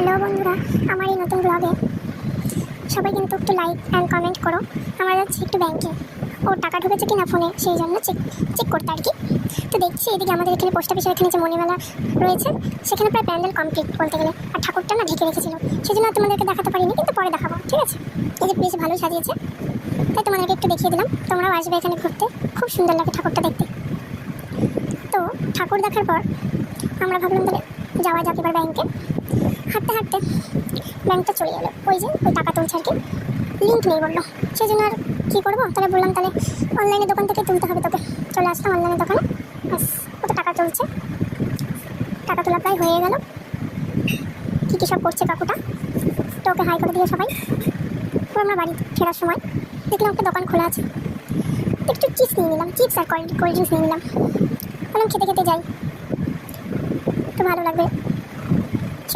Hello বন্ধুরা, আমার এই নতুন ব্লগে সবাই কিন্তু একটু লাইক অ্যান্ড কমেন্ট করো। আমরা যাচ্ছি একটু ব্যাংকে, ও টাকা ঢুকেছে কিনা ফোনে সেই জন্য চেক করতে আর কি। তো দেখছি এদিকে আমাদের এখানে পোস্ট অফিসের এখানে যে মণিমেলা রয়েছে সেখানে প্রায় প্যান্ডেল কমপ্লিট বলতে গেলে, আর ঠাকুরটা না ঢেকে রেখেছিল, সেই জন্য তোমাদেরকে দেখাতে পারিনি, কিন্তু পরে দেখাবো, ঠিক আছে? এই যে বেশ ভালোই সাজিয়েছে, তাই তোমাদেরকে একটু দেখিয়ে দিলাম। তোমরাও আসবে এখানে ঘুরতে, খুব সুন্দর লাগে ঠাকুরটা দেখতে। তো ঠাকুর দেখার পর আমরা ভাবলাম তাহলে যাওয়া যাক এবার ব্যাংকে। হাঁটতে হাঁটতে ব্যাংকটা চলে গেলো, ওই যে ওই টাকা তুলছে আর কি, লিঙ্ক নেই বললো। সেই জন্য আর কী করবো, তাহলে বললাম তাহলে অনলাইনে দোকান থেকে তুলতে হবে তোকে। চলে আসলাম অনলাইনের দোকানে, ব্যাস কত টাকা তুলছে, টাকা তোলা প্রায় হয়ে গেল। কী কী সব করছে কাকুটা, তো ওকে হাই করে দিল সবাই। তো আমরা বাড়ি ফেরার সময় দেখলাম একটা দোকান খোলা আছে, তো একটু চিপস নিয়ে নিলাম, চিপস আর কোল্ড ড্রিঙ্কস নিয়ে নিলাম। বললাম খেতে খেতে যাই, তো ভালো লাগবে